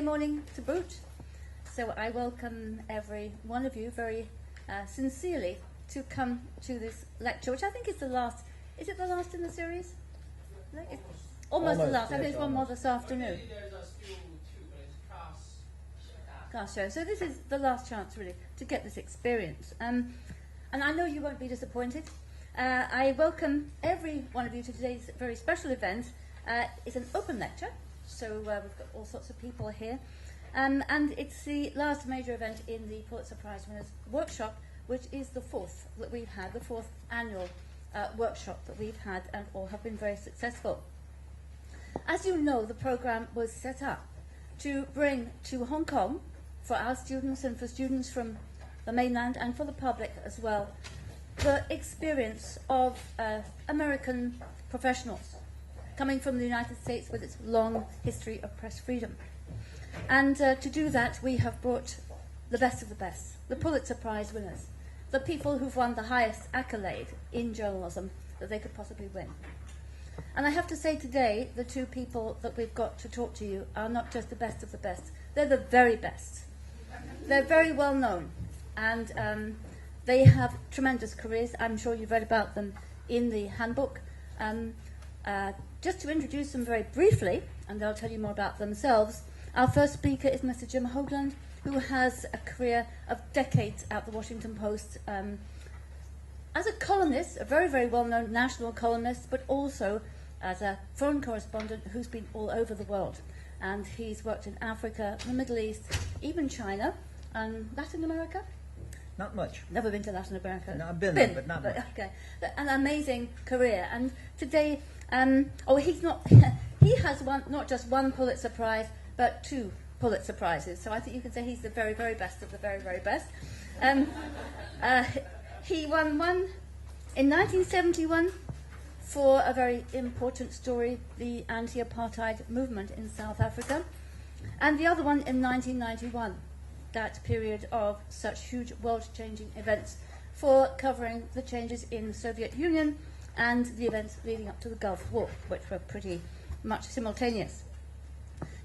morning to boot. So I welcome every one of you very sincerely to come to this lecture, which I think is the last. Is it the last in the series? No, it's almost the last. I think there's one more this afternoon. Class show. So this is the last chance, really, to get this experience. And I know you won't be disappointed. I welcome every one of you to today's very special event. It's an open lecture, so we've got all sorts of people here. And it's the last major event in the Pulitzer Prize Winners Workshop, which is the fourth that we've had, the fourth annual workshop that we've had, and all have been very successful. As you know, the program was set up to bring to Hong Kong, for our students and for students from the mainland and for the public as well, the experience of American professionals coming from the United States with its long history of press freedom. And to do that, we have brought the best of the best, the Pulitzer Prize winners, the people who've won the highest accolade in journalism that they could possibly win. And I have to say today, the two people that we've got to talk to you are not just the best of the best, they're the very best. They're very well known, and they have tremendous careers. I'm sure you've read about them in the handbook. Just to introduce them very briefly, and they'll tell you more about themselves, our first speaker is Mr. Jim Hoagland, who has a career of decades at the Washington Post as a columnist, a very, very well-known national columnist, but also as a foreign correspondent who's been all over the world. And he's worked in Africa, the Middle East, even China, and Latin America? Not much. Never been to Latin America? No, I've been there, but not much. Okay. An amazing career. And today, he's not, he has won not just one Pulitzer Prize, but two Pulitzer Prizes. So I think you can say he's the very, very best of the very, very best. He won one in 1971 for a very important story, the anti-apartheid movement in South Africa, and the other one in 1991, that period of such huge world-changing events for covering the changes in the Soviet Union and the events leading up to the Gulf War, which were pretty much simultaneous.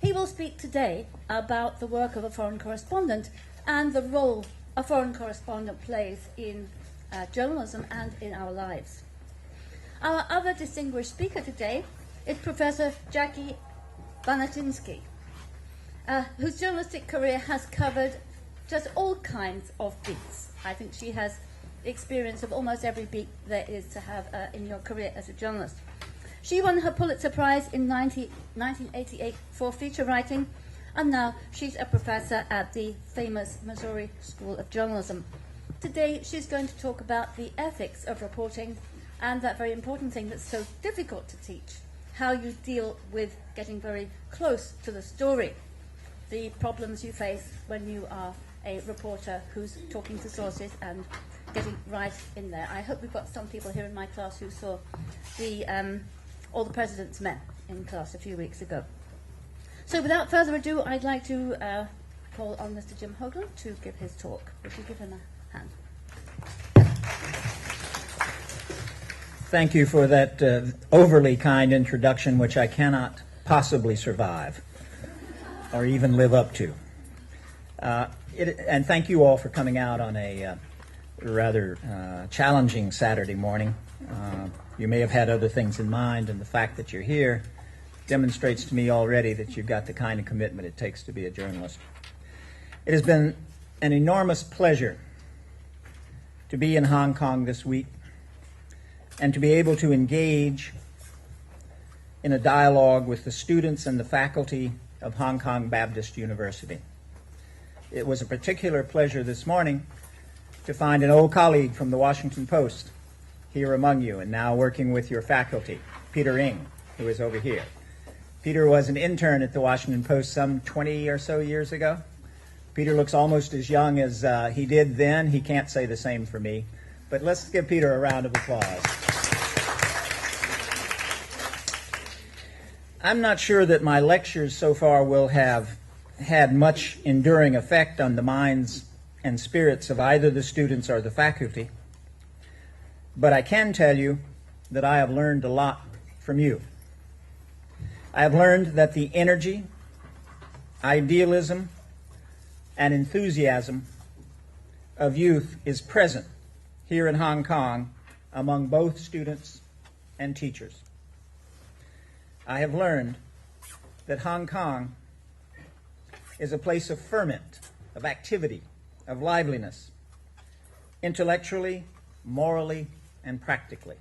He will speak today about the work of a foreign correspondent and the role a foreign correspondent plays in journalism and in our lives. Our other distinguished speaker today is Professor Jackie Banatinsky, whose journalistic career has covered just all kinds of beats. I think she has the experience of almost every beat there is to have in your career as a journalist. She won her Pulitzer Prize in 1988 for feature writing, and now she's a professor at the famous Missouri School of Journalism. Today she's going to talk about the ethics of reporting and that very important thing that's so difficult to teach, how you deal with getting very close to the story, the problems you face when you are a reporter who's talking to sources and getting right in there. I hope we've got some people here in my class who saw the All the President's Men in class a few weeks ago. So without further ado, I'd like to call on Mr. Jim Hoagland to give his talk. Would you give him a hand? Thank you for that overly kind introduction, which I cannot possibly survive or even live up to. And thank you all for coming out on a rather challenging Saturday morning. You may have had other things in mind, and the fact that you're here demonstrates to me already that you've got the kind of commitment it takes to be a journalist. It has been an enormous pleasure to be in Hong Kong this week and to be able to engage in a dialogue with the students and the faculty of Hong Kong Baptist University. It was a particular pleasure this morning to find an old colleague from the Washington Post here among you and now working with your faculty, Peter Ng, who is over here. Peter was an intern at the Washington Post some 20 or so years ago. Peter looks almost as young as he did then. He can't say the same for me. But let's give Peter a round of applause. I'm not sure that my lectures so far will have had much enduring effect on the minds and spirits of either the students or the faculty, but I can tell you that I have learned a lot from you. I have learned that the energy idealism, and enthusiasm of youth is present here in Hong Kong among both students and teachers. I have learned that Hong Kong is a place of ferment, of activity, of liveliness, intellectually, morally, and practically.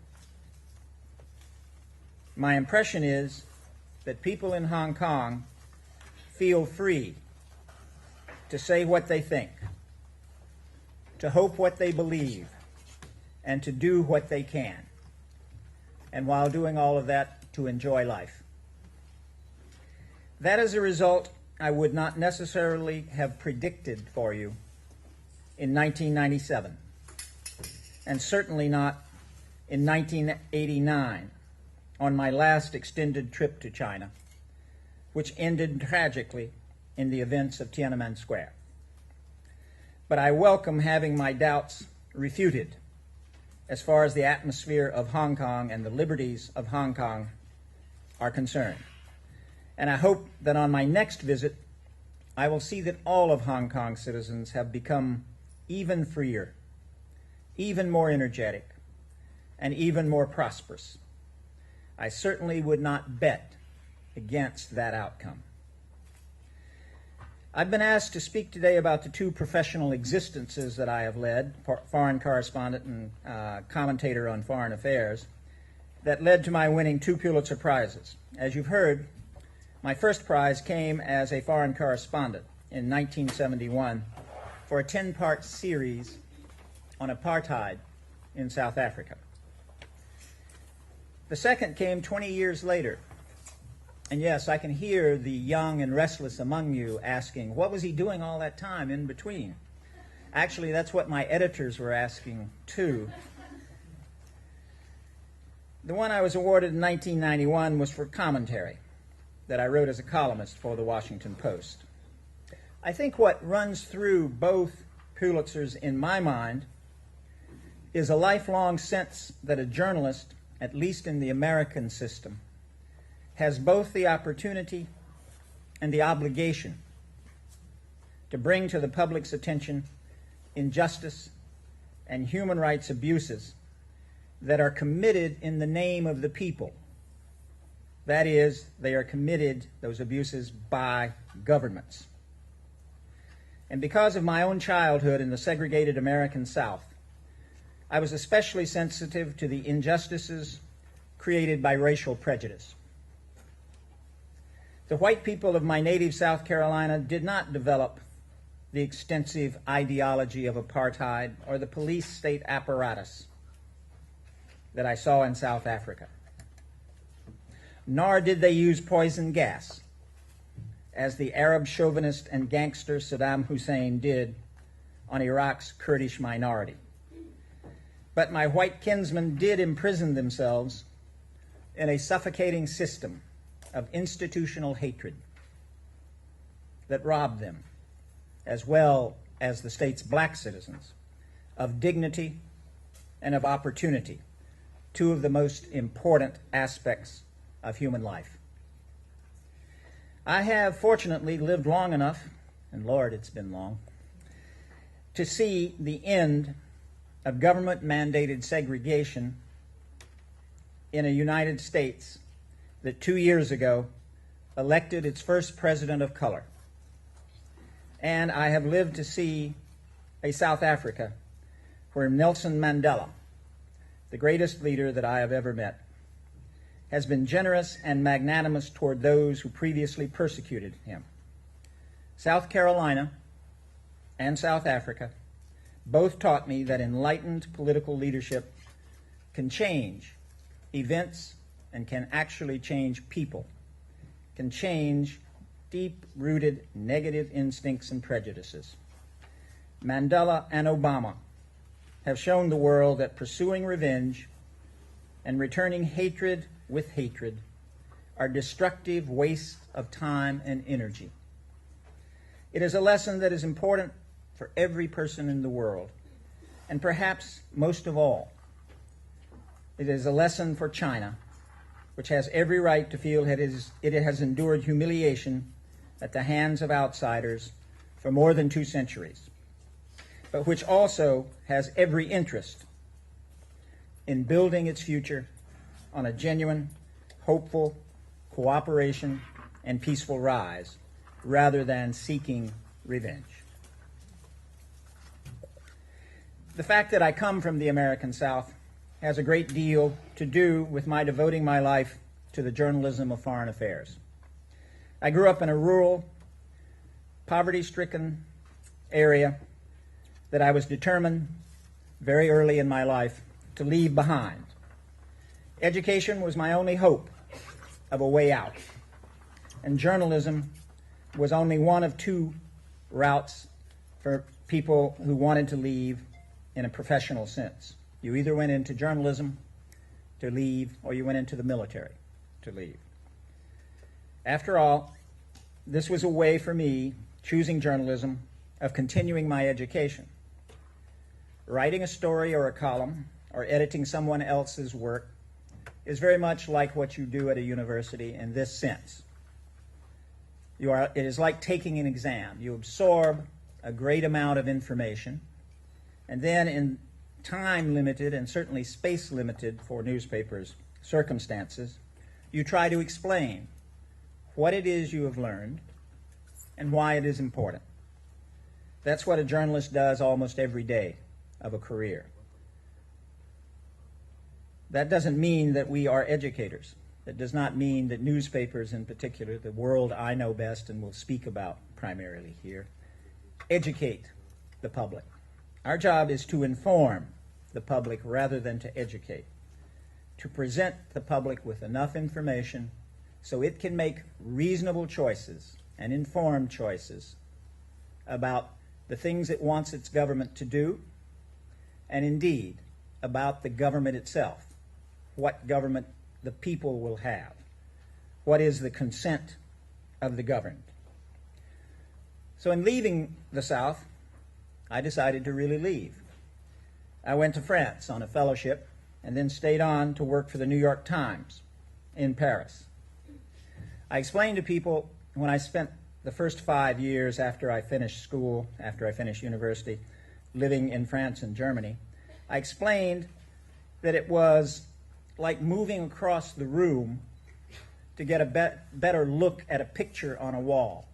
My impression is that people in Hong Kong feel free to say what they think, to hope what they believe, and to do what they can. And while doing all of that, to enjoy life. That is a result I would not necessarily have predicted for you in 1997, and certainly not in 1989 on my last extended trip to China, which ended tragically in the events of Tiananmen Square. But I welcome having my doubts refuted as far as the atmosphere of Hong Kong and the liberties of Hong Kong are concerned. And I hope that on my next visit, I will see that all of Hong Kong's citizens have become even freer, even more energetic, and even more prosperous. I certainly would not bet against that outcome. I've been asked to speak today about the two professional existences that I have led, foreign correspondent and commentator on foreign affairs, that led to my winning 2 Pulitzer Prizes. As you've heard, my first prize came as a foreign correspondent in 1971 for a 10-part series on apartheid in South Africa. The second came 20 years later. And yes, I can hear the young and restless among you asking, what was he doing all that time in between? Actually, that's what my editors were asking too. The one I was awarded in 1991 was for commentary that I wrote as a columnist for the Washington Post. I think what runs through both Pulitzers in my mind is a lifelong sense that a journalist, at least in the American system, has both the opportunity and the obligation to bring to the public's attention injustice and human rights abuses that are committed in the name of the people. That is, they are committed, those abuses, by governments. And because of my own childhood in the segregated American South, I was especially sensitive to the injustices created by racial prejudice. The white people of my native South Carolina did not develop the extensive ideology of apartheid or the police state apparatus that I saw in South Africa. Nor did they use poison gas, as the Arab chauvinist and gangster Saddam Hussein did on Iraq's Kurdish minority. But my white kinsmen did imprison themselves in a suffocating system of institutional hatred that robbed them, as well as the state's black citizens, of dignity and of opportunity, two of the most important aspects of human life. I have fortunately lived long enough, and Lord, it's been long, to see the end of government-mandated segregation in a United States that 2 years ago elected its first president of color. And I have lived to see a South Africa where Nelson Mandela, the greatest leader that I have ever met, has been generous and magnanimous toward those who previously persecuted him. South Carolina and South Africa both taught me that enlightened political leadership can change events and can actually change people, can change deep-rooted negative instincts and prejudices. Mandela and Obama have shown the world that pursuing revenge and returning hatred with hatred are destructive wastes of time and energy. It is a lesson that is important for every person in the world, and perhaps most of all, it is a lesson for China, which has every right to feel it has endured humiliation at the hands of outsiders for more than 2 centuries, but which also has every interest in building its future on a genuine, hopeful cooperation and peaceful rise, rather than seeking revenge. The fact that I come from the American South has a great deal to do with my devoting my life to the journalism of foreign affairs. I grew up in a rural, poverty-stricken area that I was determined very early in my life to leave behind. Education was my only hope of a way out, and journalism was only one of 2 routes for people who wanted to leave in a professional sense. You either went into journalism to leave, or you went into the military to leave. After all, this was a way for me, choosing journalism, of continuing my education. Writing a story or a column, or editing someone else's work, is very much like what you do at a university in this sense. It is like taking an exam. You absorb a great amount of information, and then in time-limited and certainly space-limited for newspapers circumstances, you try to explain what it is you have learned and why it is important. That's what a journalist does almost every day of a career. That doesn't mean that we are educators. That does not mean that newspapers in particular, the world I know best and will speak about primarily here, educate the public. Our job is to inform the public rather than to educate, to present the public with enough information so it can make reasonable choices and informed choices about the things it wants its government to do, and indeed about the government itself, what government the people will have, what is the consent of the governed. So in leaving the South, I decided to really leave. I went to France on a fellowship and then stayed on to work for the New York Times in Paris. I explained to people when I spent the first 5 years after I finished school, after I finished university, living in France and Germany, I explained that it was like moving across the room to get a better look at a picture on a wall.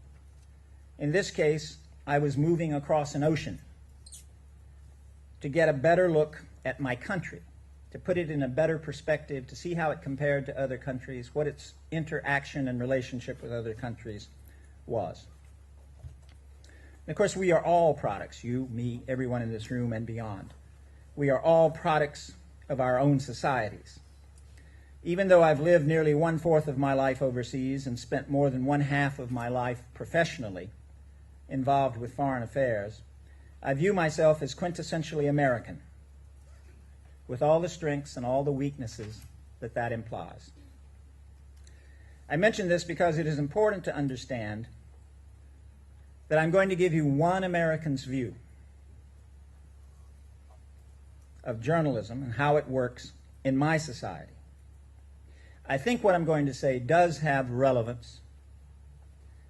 In this case, I was moving across an ocean to get a better look at my country, to put it in a better perspective, to see how it compared to other countries, what its interaction and relationship with other countries was. And of course, we are all products, you, me, everyone in this room and beyond. We are all products of our own societies. Even though I've lived nearly 1/4 of my life overseas and spent more than 1/2 of my life professionally involved with foreign affairs, I view myself as quintessentially American, with all the strengths and all the weaknesses that that implies. I mention this because it is important to understand that I'm going to give you one American's view of journalism and how it works in my society. I think what I'm going to say does have relevance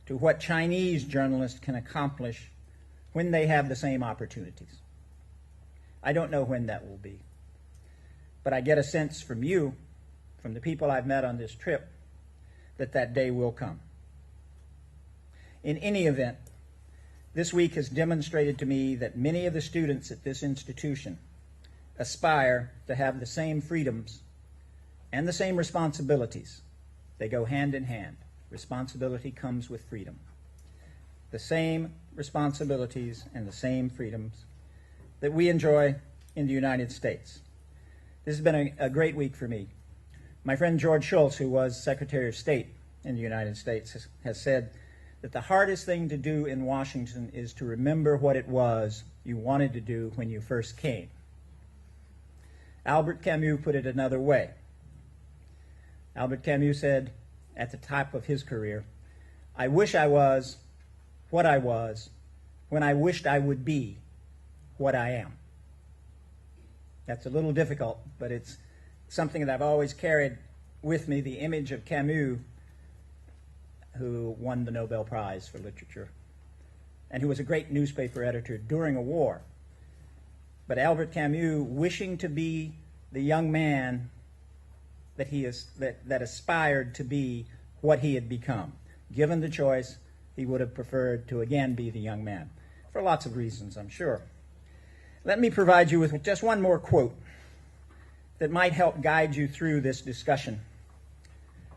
to what Chinese journalists can accomplish when they have the same opportunities. I don't know when that will be, but I get a sense from you, from the people I've met on this trip, that that day will come. In any event, this week has demonstrated to me that many of the students at this institution aspire to have the same freedoms and the same responsibilities. They go hand in hand. Responsibility comes with freedom. The same responsibilities and the same freedoms that we enjoy in the United States. This has been a great week for me. My friend George Shultz, who was Secretary of State in the United States, has said that the hardest thing to do in Washington is to remember what it was you wanted to do when you first came. Albert Camus put it another way. Albert Camus said at the top of his career, "I wish I was what I was when I wished I would be what I am." That's a little difficult, but it's something that I've always carried with me, the image of Camus, who won the Nobel Prize for Literature and who was a great newspaper editor during a war. But Albert Camus, wishing to be the young man that aspired to be what he had become. Given the choice, he would have preferred to again be the young man, for lots of reasons, I'm sure. Let me provide you with just one more quote that might help guide you through this discussion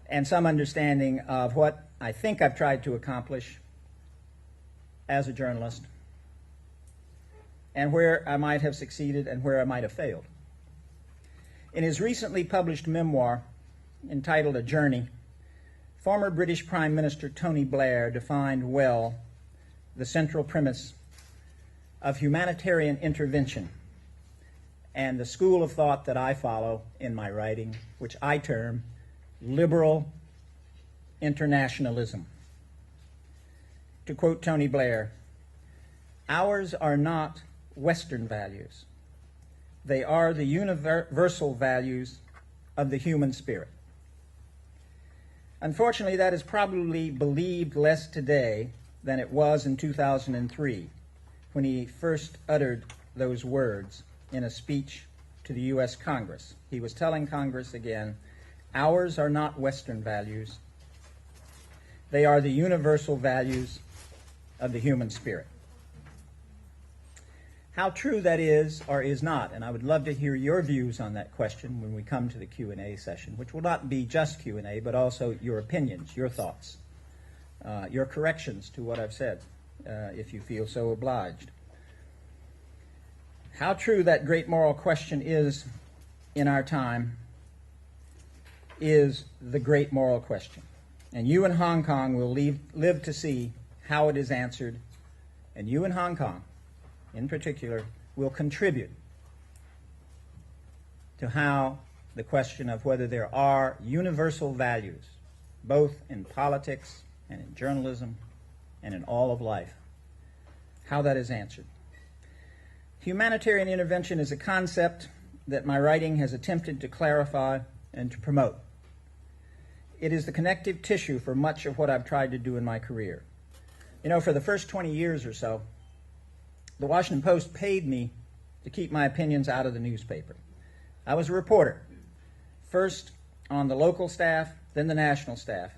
and some understanding of what I think I've tried to accomplish as a journalist, and where I might have succeeded and where I might have failed. In his recently published memoir entitled A Journey, former British Prime Minister Tony Blair defined well the central premise of humanitarian intervention and the school of thought that I follow in my writing, which I term liberal internationalism. To quote Tony Blair, "Ours are not Western values. They are the universal values of the human spirit." Unfortunately, that is probably believed less today than it was in 2003, when he first uttered those words in a speech to the U.S. Congress. He was telling Congress again, ours are not Western values. They are the universal values of the human spirit. How true that is or is not, and I would love to hear your views on that question when we come to the Q&A session, which will not be just Q&A, but also your opinions, your thoughts, your corrections to what I've said, if you feel so obliged. How true that great moral question is in our time is the great moral question. And you in Hong Kong will live to see how it is answered, and you in Hong Kong, in particular, will contribute to how the question of whether there are universal values, both in politics and in journalism and in all of life, how that is answered. Humanitarian intervention is a concept that my writing has attempted to clarify and to promote. It is the connective tissue for much of what I've tried to do in my career. You know, for the first 20 years or so, the Washington Post paid me to keep my opinions out of the newspaper. I was a reporter, first on the local staff, then the national staff,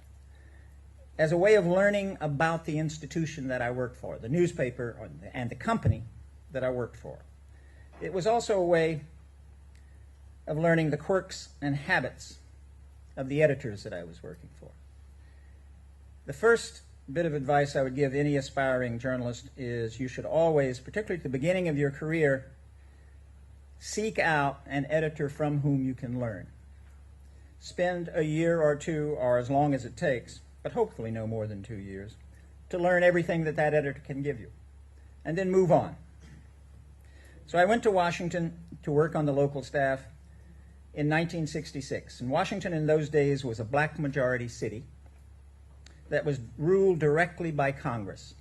as a way of learning about the institution that I worked for, the newspaper and the company that I worked for. It was also a way of learning the quirks and habits of the editors that I was working for. The first bit of advice I would give any aspiring journalist is you should always, particularly at the beginning of your career, seek out an editor from whom you can learn. Spend a year or two, or as long as it takes, but hopefully no more than 2 years, to learn everything that that editor can give you, and then move on. So I went to Washington to work on the local staff in 1966. And Washington in those days was a black majority city that was ruled directly by Congress.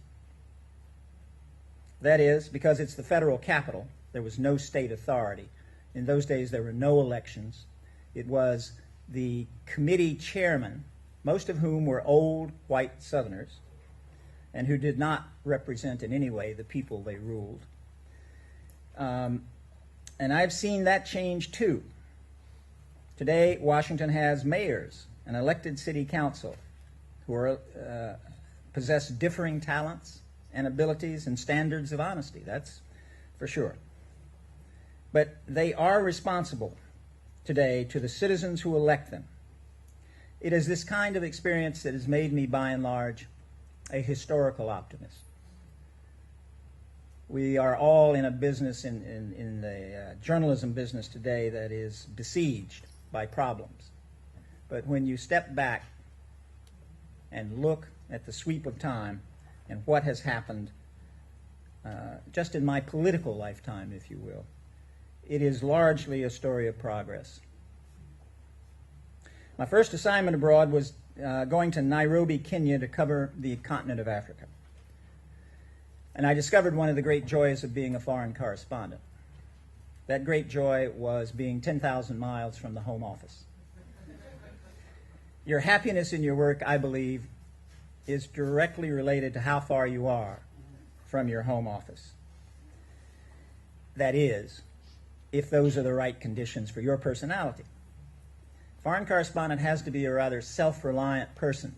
That is, because it's the federal capital, there was no state authority. In those days, there were no elections. It was the committee chairmen, most of whom were old white Southerners, and who did not represent in any way the people they ruled. And I've seen that change too. Today, Washington has mayors, an elected city council, who are, possess differing talents and abilities and standards of honesty, that's for sure. But they are responsible today to the citizens who elect them. It is this kind of experience that has made me, by and large, a historical optimist. We are all in a business, in the journalism business today, that is besieged by problems. But when you step back and look at the sweep of time and what has happened just in my political lifetime, if you will, it is largely a story of progress. My first assignment abroad was going to Nairobi, Kenya, to cover the continent of Africa. And I discovered one of the great joys of being a foreign correspondent. That great joy was being 10,000 miles from the home office. Your happiness in your work, I believe, is directly related to how far you are from your home office. That is, if those are the right conditions for your personality. Foreign correspondent has to be a rather self-reliant person.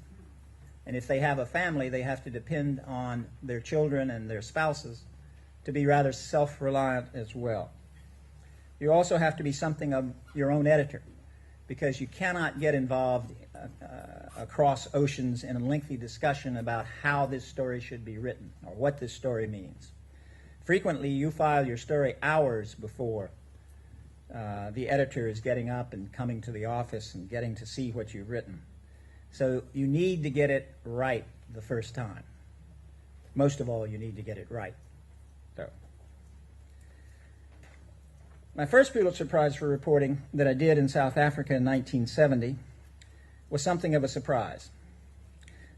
And if they have a family, they have to depend on their children and their spouses to be rather self-reliant as well. You also have to be something of your own editor, because you cannot get involved across oceans in a lengthy discussion about how this story should be written or what this story means. Frequently, you file your story hours before the editor is getting up and coming to the office and getting to see what you've written. So you need to get it right the first time. Most of all, you need to get it right. So, my first Pulitzer Prize for reporting that I did in South Africa in 1970 was something of a surprise.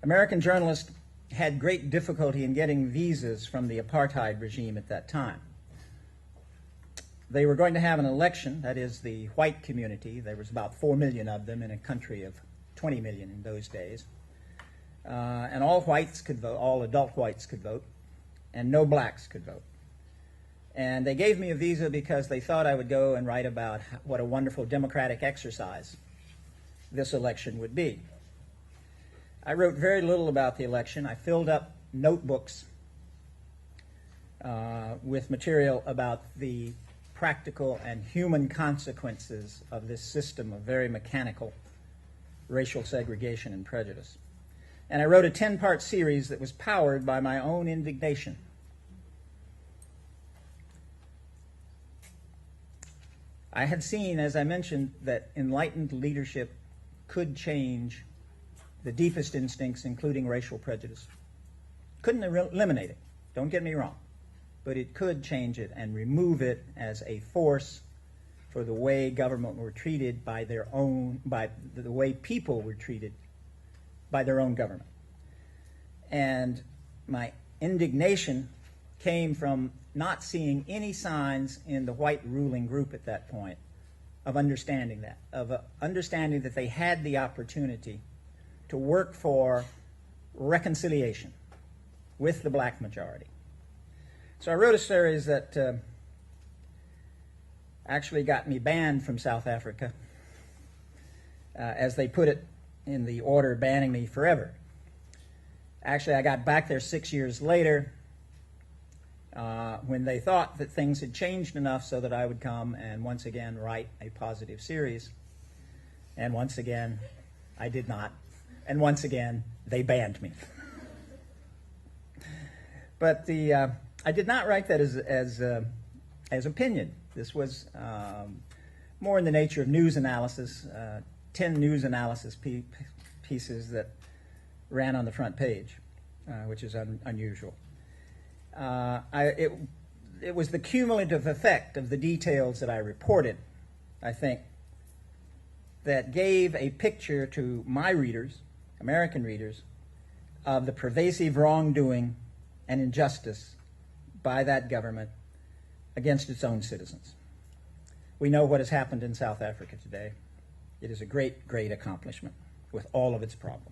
American journalists had great difficulty in getting visas from the apartheid regime at that time. They were going to have an election, that is the white community. There was about 4 million of them in a country of 20 million in those days. And all whites could vote, all adult whites could vote, and no blacks could vote. And they gave me a visa because they thought I would go and write about what a wonderful democratic exercise this election would be. I wrote very little about the election. I filled up notebooks with material about the practical and human consequences of this system of very mechanical racial segregation and prejudice. And I wrote a 10-part series that was powered by my own indignation. I had seen, as I mentioned, that enlightened leadership could change the deepest instincts, including racial prejudice. Couldn't eliminate it, don't get me wrong, but it could change it and remove it as a force for the way government were treated by their own, by the way people were treated by their own government. And my indignation came from not seeing any signs in the white ruling group at that point of understanding that, understanding that they had the opportunity to work for reconciliation with the black majority. So I wrote a series that actually got me banned from South Africa, as they put it in the order banning me forever. Actually, I got back there 6 years later when they thought that things had changed enough so that I would come and once again write a positive series. And once again, I did not. And once again, they banned me. But I did not write that as opinion. This was more in the nature of news analysis, 10 news analysis pieces that ran on the front page, which is unusual. It was the cumulative effect of the details that I reported, I think, that gave a picture to my readers, American readers, of the pervasive wrongdoing and injustice by that government against its own citizens. We know what has happened in South Africa today. It is a great, great accomplishment with all of its problems.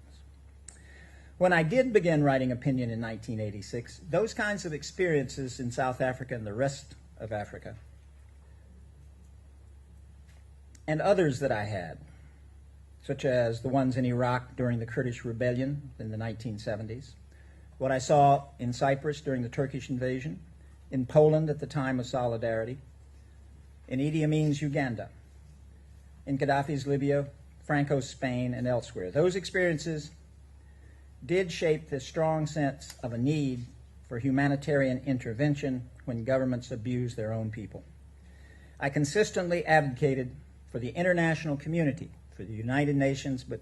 When I did begin writing opinion in 1986, those kinds of experiences in South Africa and the rest of Africa, and others that I had, such as the ones in Iraq during the Kurdish rebellion in the 1970s, what I saw in Cyprus during the Turkish invasion, in Poland at the time of Solidarity, in Idi Amin's Uganda, in Gaddafi's Libya, Franco's Spain, and elsewhere. Those experiences did shape this strong sense of a need for humanitarian intervention when governments abuse their own people. I consistently advocated for the international community, for the United Nations, but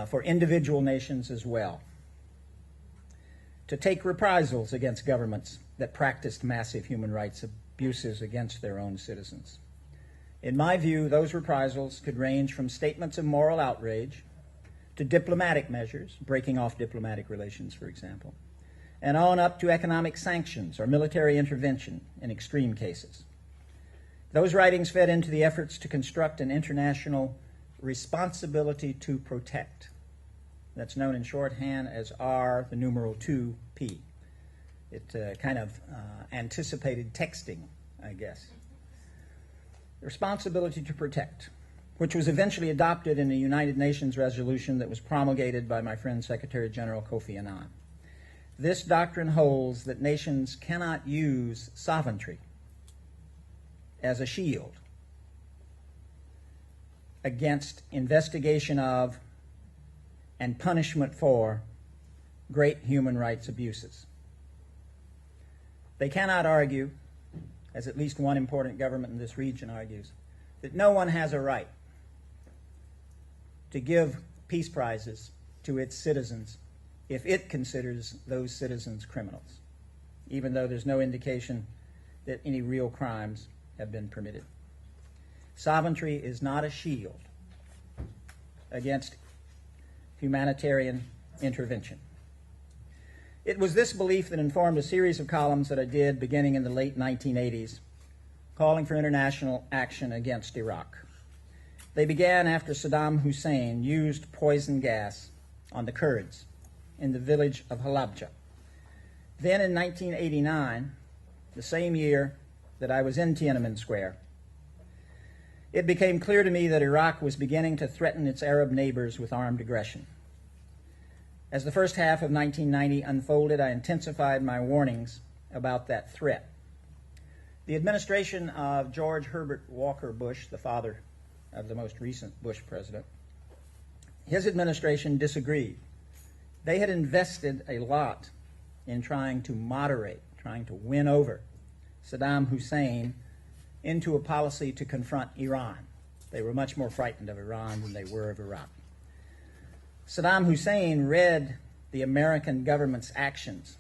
for individual nations as well, to take reprisals against governments that practiced massive human rights abuses against their own citizens. In my view, those reprisals could range from statements of moral outrage to diplomatic measures, breaking off diplomatic relations, for example, and on up to economic sanctions or military intervention in extreme cases. Those writings fed into the efforts to construct an international responsibility to protect that's known in shorthand as R, the numeral 2P. It kind of anticipated texting, I guess. The responsibility to protect, which was eventually adopted in a United Nations resolution that was promulgated by my friend Secretary General Kofi Annan. This doctrine holds that nations cannot use sovereignty as a shield against investigation of and punishment for great human rights abuses. They cannot argue, as at least one important government in this region argues, that no one has a right to give peace prizes to its citizens if it considers those citizens criminals, even though there's no indication that any real crimes have been permitted. Sovereignty is not a shield against humanitarian intervention. It was this belief that informed a series of columns that I did beginning in the late 1980s, calling for international action against Iraq. They began after Saddam Hussein used poison gas on the Kurds in the village of Halabja. Then in 1989, the same year that I was in Tiananmen Square, it became clear to me that Iraq was beginning to threaten its Arab neighbors with armed aggression. As the first half of 1990 unfolded, I intensified my warnings about that threat. The administration of George Herbert Walker Bush, the father of the most recent Bush president, his administration disagreed. They had invested a lot in trying to moderate, trying to win over Saddam Hussein into a policy to confront Iran. They were much more frightened of Iran than they were of Iraq. Saddam Hussein read the American government's actions,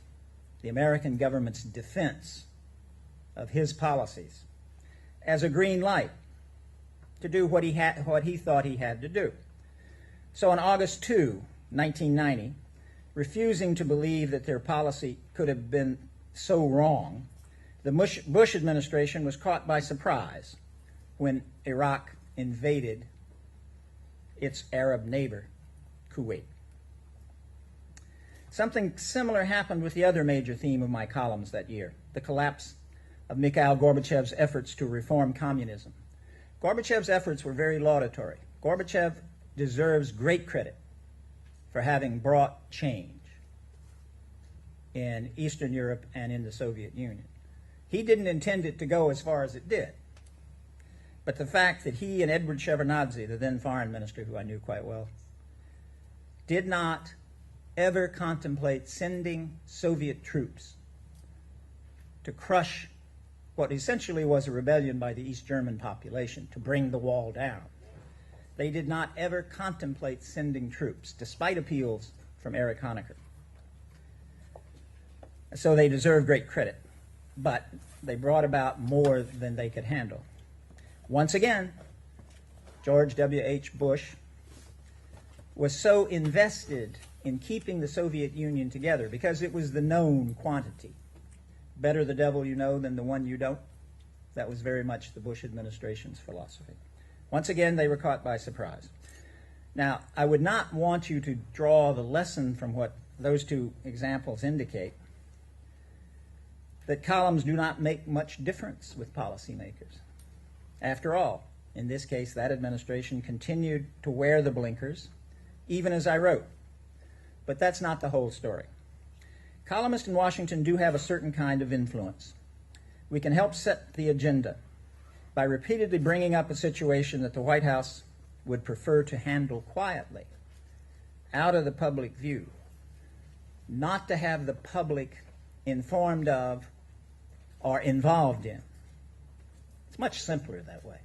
the American government's defense of his policies, as a green light to do what he thought he had to do. So on August 2, 1990, refusing to believe that their policy could have been so wrong, the Bush administration was caught by surprise when Iraq invaded its Arab neighbor, Kuwait. Something similar happened with the other major theme of my columns that year, the collapse of Mikhail Gorbachev's efforts to reform communism. Gorbachev's efforts were very laudatory. Gorbachev deserves great credit for having brought change in Eastern Europe and in the Soviet Union. He didn't intend it to go as far as it did. But the fact that he and Edward Shevardnadze, the then foreign minister who I knew quite well, did not ever contemplate sending Soviet troops to crush what essentially was a rebellion by the East German population, to bring the wall down. They did not ever contemplate sending troops, despite appeals from Erich Honecker. So they deserve great credit, but they brought about more than they could handle. Once again, George W.H. Bush was so invested in keeping the Soviet Union together because it was the known quantity. Better the devil you know than the one you don't. That was very much the Bush administration's philosophy. Once again, they were caught by surprise. Now, I would not want you to draw the lesson from what those two examples indicate, that columns do not make much difference with policymakers. After all, in this case, that administration continued to wear the blinkers, even as I wrote. But that's not the whole story. Columnists in Washington do have a certain kind of influence. We can help set the agenda by repeatedly bringing up a situation that the White House would prefer to handle quietly, out of the public view, not to have the public informed of or involved in. It's much simpler that way.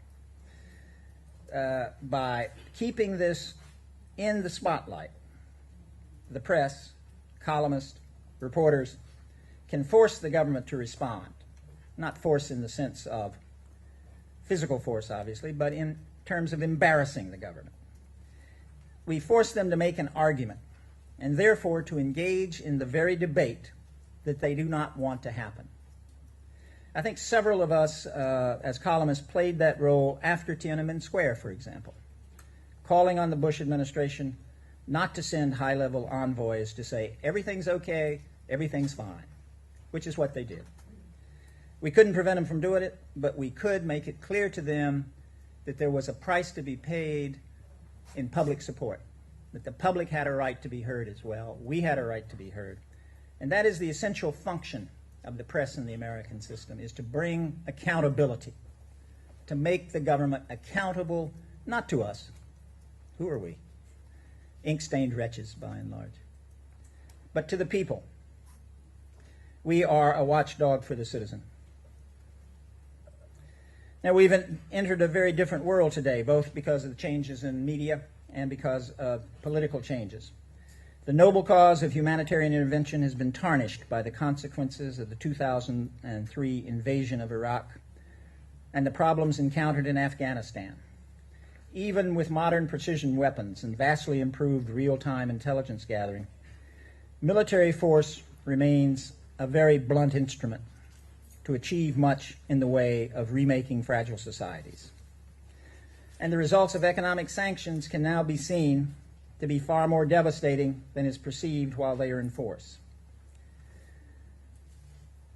By keeping this in the spotlight, the press, columnists, reporters can force the government to respond. Not force in the sense of physical force, obviously, but in terms of embarrassing the government. We force them to make an argument and therefore to engage in the very debate that they do not want to happen. I think several of us as columnists played that role after Tiananmen Square, for example, calling on the Bush administration not to send high-level envoys to say, everything's okay, everything's fine, which is what they did. We couldn't prevent them from doing it, but we could make it clear to them that there was a price to be paid in public support, that the public had a right to be heard as well. We had a right to be heard. And that is the essential function of the press in the American system, is to bring accountability, to make the government accountable, not to us. Who are we? Ink-stained wretches, by and large. But to the people. We are a watchdog for the citizen. Now, we've entered a very different world today, both because of the changes in media and because of political changes. The noble cause of humanitarian intervention has been tarnished by the consequences of the 2003 invasion of Iraq and the problems encountered in Afghanistan. Even with modern precision weapons and vastly improved real-time intelligence gathering, military force remains a very blunt instrument to achieve much in the way of remaking fragile societies. And the results of economic sanctions can now be seen to be far more devastating than is perceived while they are in force.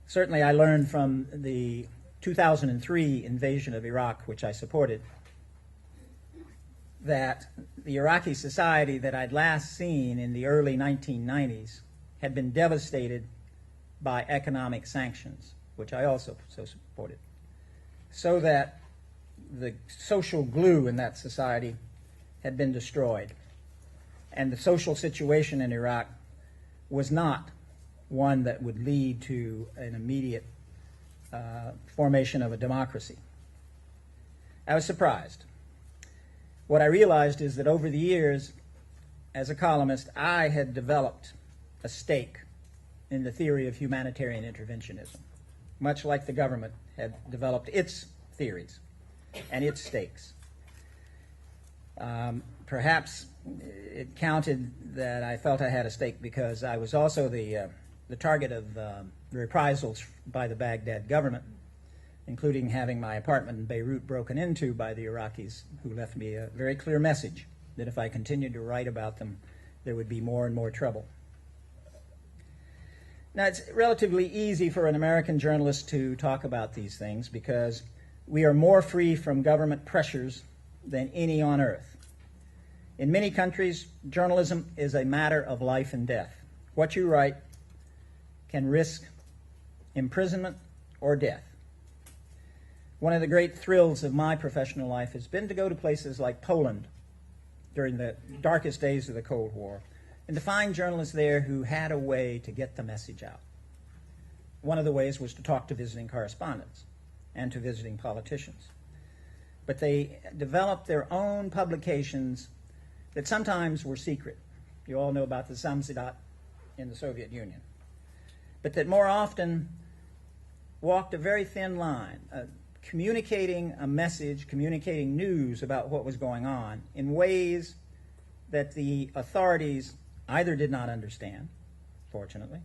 Certainly, I learned from the 2003 invasion of Iraq, which I supported, that the Iraqi society that I'd last seen in the early 1990s had been devastated by economic sanctions, which I also supported, so that the social glue in that society had been destroyed. And the social situation in Iraq was not one that would lead to an immediate formation of a democracy. I was surprised. What I realized is that over the years, as a columnist, I had developed a stake in the theory of humanitarian interventionism, much like the government had developed its theories and its stakes. Perhaps it counted that I felt I had a stake because I was also the target of reprisals by the Baghdad government, including having my apartment in Beirut broken into by the Iraqis, who left me a very clear message that if I continued to write about them, there would be more and more trouble. Now, it's relatively easy for an American journalist to talk about these things because we are more free from government pressures than any on earth. In many countries, journalism is a matter of life and death. What you write can risk imprisonment or death. One of the great thrills of my professional life has been to go to places like Poland during the darkest days of the Cold War and to find journalists there who had a way to get the message out. One of the ways was to talk to visiting correspondents and to visiting politicians. But they developed their own publications that sometimes were secret. You all know about the Samizdat in the Soviet Union. But that more often walked a very thin line, communicating a message, communicating news about what was going on in ways that the authorities either did not understand, fortunately,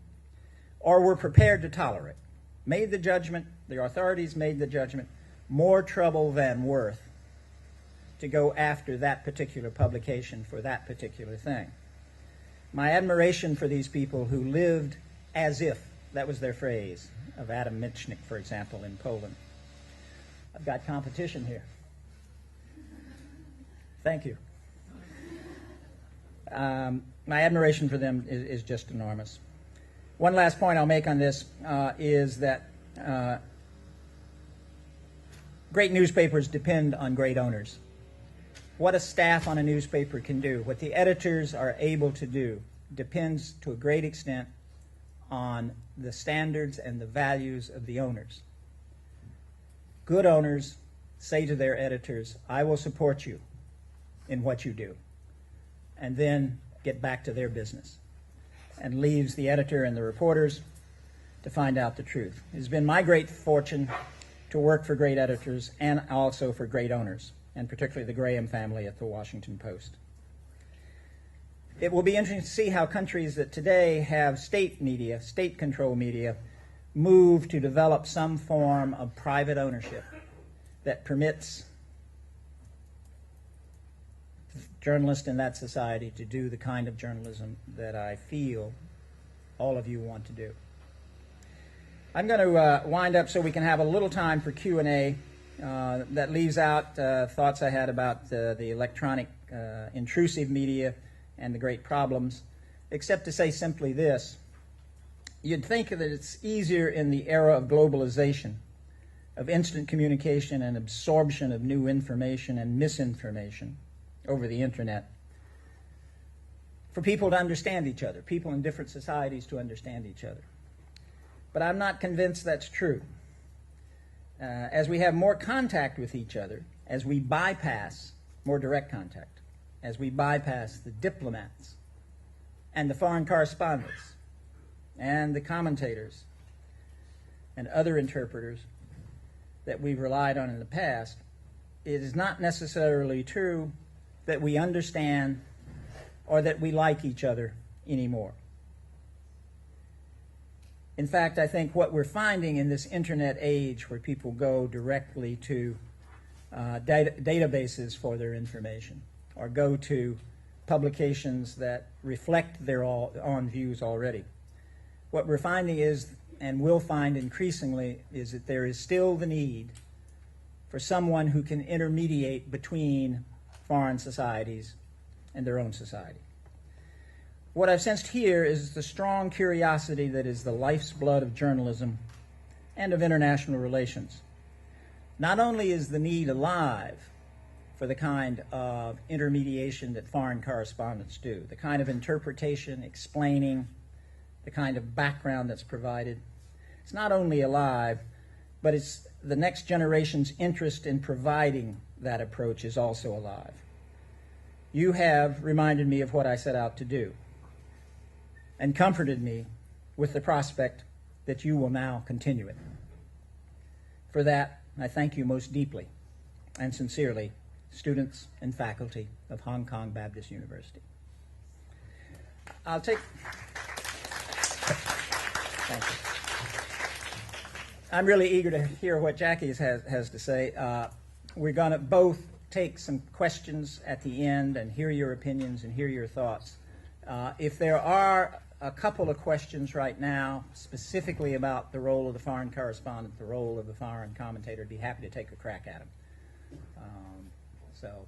or were prepared to tolerate. Made the judgment, the authorities made the judgment, more trouble than worth to go after that particular publication for that particular thing. My admiration for these people who lived as if, that was their phrase, of Adam Michnik, for example, in Poland. I've got competition here. Thank you. My admiration for them is just enormous. One last point I'll make on this is that great newspapers depend on great owners. What a staff on a newspaper can do, what the editors are able to do, depends to a great extent on the standards and the values of the owners. Good owners say to their editors, I will support you in what you do, and then get back to their business, and leaves the editor and the reporters to find out the truth. It has been my great fortune to work for great editors and also for great owners, and particularly the Graham family at the Washington Post. It will be interesting to see how countries that today have state media, state-controlled media, move to develop some form of private ownership that permits journalist in that society to do the kind of journalism that I feel all of you want to do. I'm going to wind up so we can have a little time for Q&A. That leaves out thoughts I had about the electronic intrusive media and the great problems, except to say simply this. You'd think that it's easier in the era of globalization, of instant communication and absorption of new information and misinformation over the internet, for people to understand each other, people in different societies to understand each other. But I'm not convinced that's true. As we have more contact with each other, as we bypass more direct contact, as we bypass the diplomats and the foreign correspondents and the commentators and other interpreters that we've relied on in the past, it is not necessarily true that we understand or that we like each other anymore. In fact, I think what we're finding in this internet age where people go directly to databases for their information or go to publications that reflect their own views already, what we're finding is, and will find increasingly, is that there is still the need for someone who can intermediate between foreign societies and their own society. What I've sensed here is the strong curiosity that is the life's blood of journalism and of international relations. Not only is the need alive for the kind of intermediation that foreign correspondents do, the kind of interpretation, explaining, the kind of background that's provided. It's not only alive, but it's the next generation's interest in providing that approach is also alive. You have reminded me of what I set out to do and comforted me with the prospect that you will now continue it. For that, I thank you most deeply and sincerely, students and faculty of Hong Kong Baptist University. Thank you. I'm really eager to hear what Jackie has to say. We're going to both take some questions at the end and hear your opinions and hear your thoughts. If there are a couple of questions right now, specifically about the role of the foreign correspondent, the role of the foreign commentator, I'd be happy to take a crack at them. So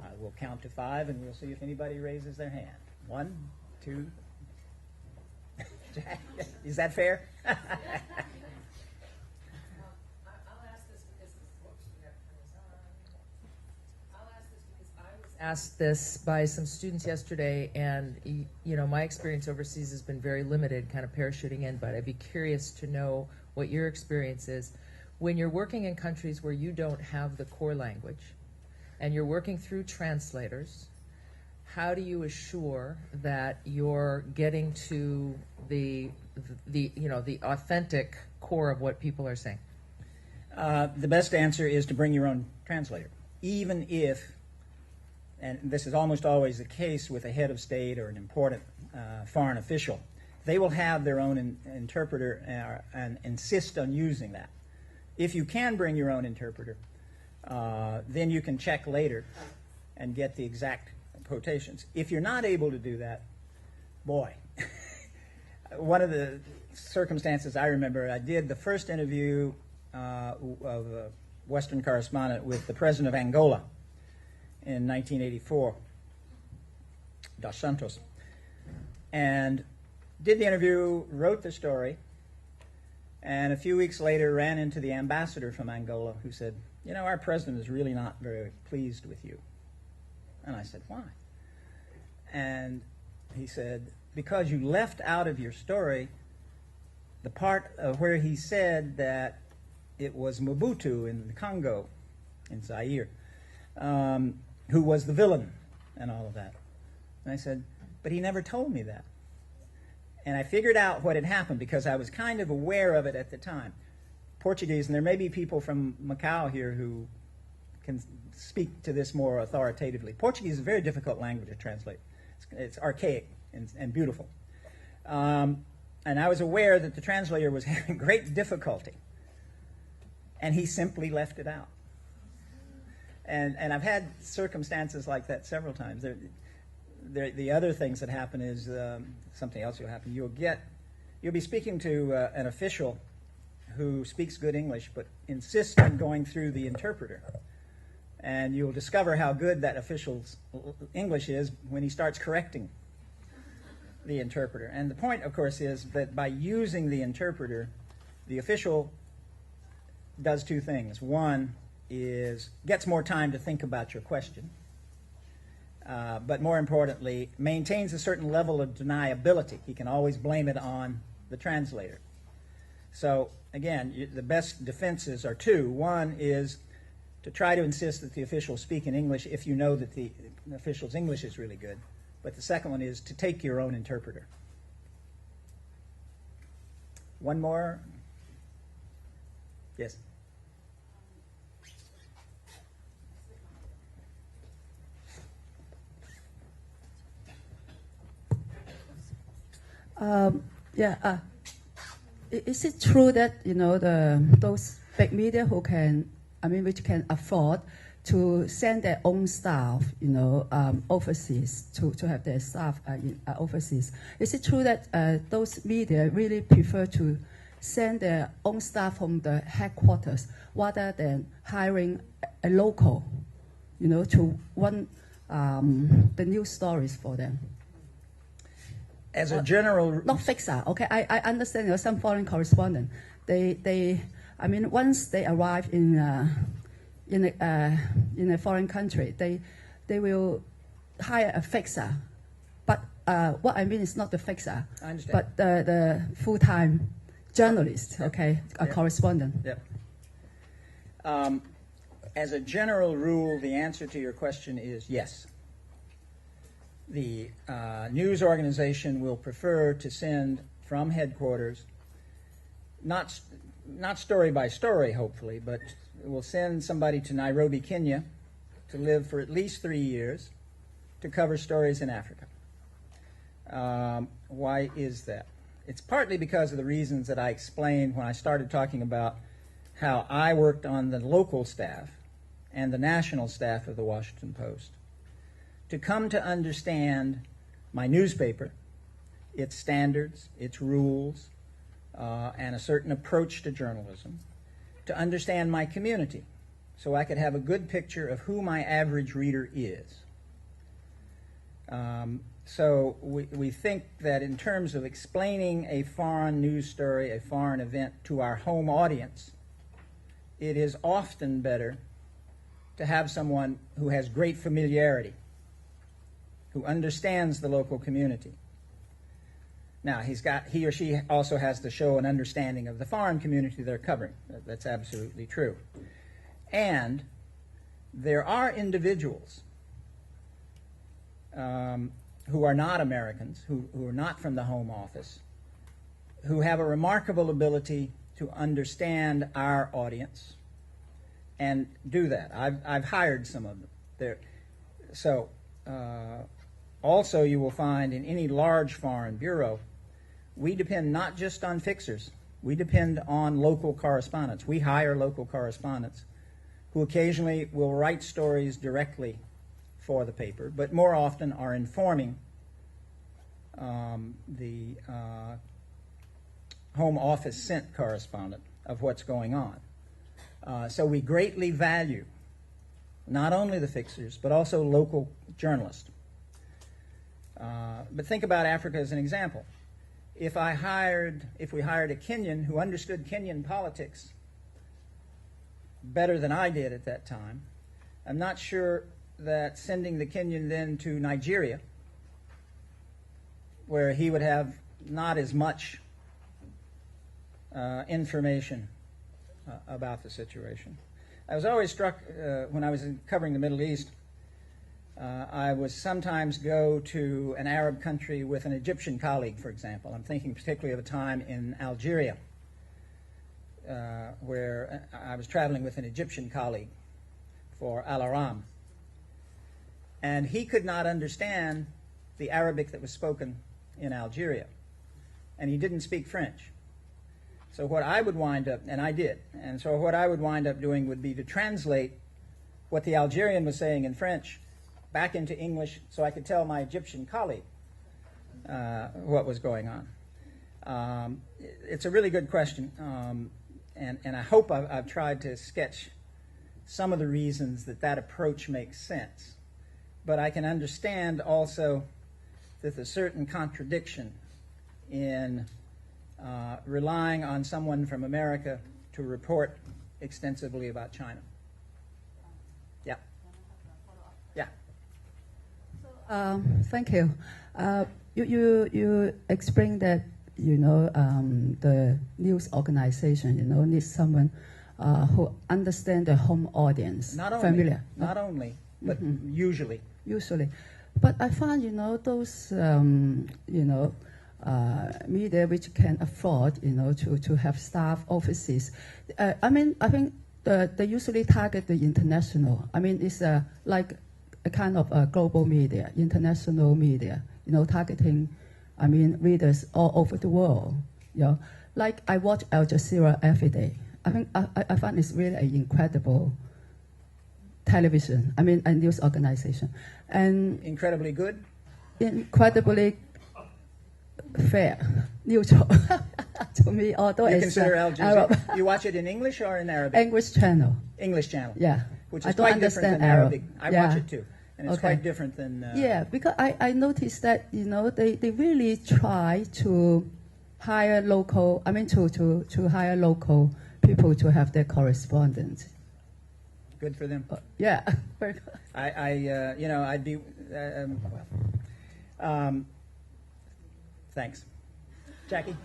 I will count to 5 and we'll see if anybody raises their hand. 1, 2. Is that fair? I'll ask this because I was asked this by some students yesterday, and my experience overseas has been very limited, kind of parachuting in, but I'd be curious to know what your experience is. When you're working in countries where you don't have the core language and you're working through translators, how do you assure that you're getting to the authentic core of what people are saying? The best answer is to bring your own translator, even if, and this is almost always the case with a head of state or an important foreign official, they will have their own interpreter and insist on using that. If you can bring your own interpreter, then you can check later and get the exact quotations. If you're not able to do that, boy, one of the circumstances I remember, I did the first interview of a Western correspondent with the president of Angola in 1984, Dos Santos, and did the interview, wrote the story, and a few weeks later ran into the ambassador from Angola who said, our president is really not very pleased with you. And I said, why? And he said, because you left out of your story the part of where he said that it was Mobutu in the Congo, in Zaire, who was the villain and all of that. And I said, but he never told me that. And I figured out what had happened because I was kind of aware of it at the time. Portuguese, and there may be people from Macau here who can speak to this more authoritatively. Portuguese is a very difficult language to translate. It's archaic and beautiful. And I was aware that the translator was having great difficulty. And he simply left it out. And I've had circumstances like that several times. The other things that happen is something else will happen. You'll be speaking to an official who speaks good English but insists on going through the interpreter. And you'll discover how good that official's English is when he starts correcting the interpreter. And the point, of course, is that by using the interpreter, the official does two things. One is gets more time to think about your question, but more importantly, maintains a certain level of deniability. He can always blame it on the translator. So again, the best defenses are two. One is to try to insist that the official speak in English if you know that the official's English is really good. But the second one is to take your own interpreter. One more? Yes? Is it true that those big media which can afford to send their own staff, overseas to have their staff overseas? Is it true that those media really prefer to send their own staff from the headquarters rather than hiring a local, to run the news stories for them? As a general, not fixer. Okay, I understand. Some foreign correspondent, once they arrive in a foreign country, they will hire a fixer. But what I mean is not the fixer, I understand. but the full-time journalist. Okay, a correspondent. Yep. As a general rule, the answer to your question is yes. The news organization will prefer to send from headquarters, not story by story, hopefully, but will send somebody to Nairobi, Kenya, to live for at least 3 years to cover stories in Africa. Why is that? It's partly because of the reasons that I explained when I started talking about how I worked on the local staff and the national staff of the Washington Post to come to understand my newspaper, its standards, its rules, and a certain approach to journalism, to understand my community, so I could have a good picture of who my average reader is. So we think that in terms of explaining a foreign news story, a foreign event to our home audience, it is often better to have someone who has great familiarity, who understands the local community. Now, he or she also has to show an understanding of the foreign community they're covering. That's absolutely true. And there are individuals who are not Americans, who are not from the Home Office, who have a remarkable ability to understand our audience and do that. I've hired some of them. Also, you will find in any large foreign bureau, we depend not just on fixers. We depend on local correspondents. We hire local correspondents who occasionally will write stories directly for the paper, but more often are informing the Home Office sent correspondent of what's going on. So we greatly value not only the fixers, but also local journalists. But think about Africa as an example. If we hired a Kenyan who understood Kenyan politics better than I did at that time, I'm not sure that sending the Kenyan then to Nigeria, where he would have not as much information about the situation. I was always struck when I was covering the Middle East. I would sometimes go to an Arab country with an Egyptian colleague, for example. I'm thinking particularly of a time in Algeria where I was traveling with an Egyptian colleague for Al Aram. And he could not understand the Arabic that was spoken in Algeria. And he didn't speak French. So what I would wind up, and I did, and so what I would wind up doing would be to translate what the Algerian was saying in French back into English so I could tell my Egyptian colleague what was going on. It's a really good question, and I hope I've tried to sketch some of the reasons that approach makes sense. But I can understand also that there's a certain contradiction in relying on someone from America to report extensively about China. Yeah. Yeah. Thank you. You explained that the news organization needs someone who understands the home audience. Not only, familiar. Not only, but usually. Usually, but I find those media which can afford to have staff offices. I think they usually target the international. I mean, it's like a kind of a global media, international media, targeting, readers all over the world. Like I watch Al Jazeera every day. I think I find it's really an incredible television. A news organization, and Incredibly good? incredibly fair, neutral to me. Although You it's consider Al Arab. Jazeera? You watch it in English or in Arabic? English channel. English channel. Yeah, Which I is don't quite different understand than Arabic. I Yeah. watch it too, and it's Okay. quite different than. Yeah, because I noticed that they really try to hire local. To hire local people to have their correspondent. Good for them. Yeah, very good. I'd be. Thanks, Jackie.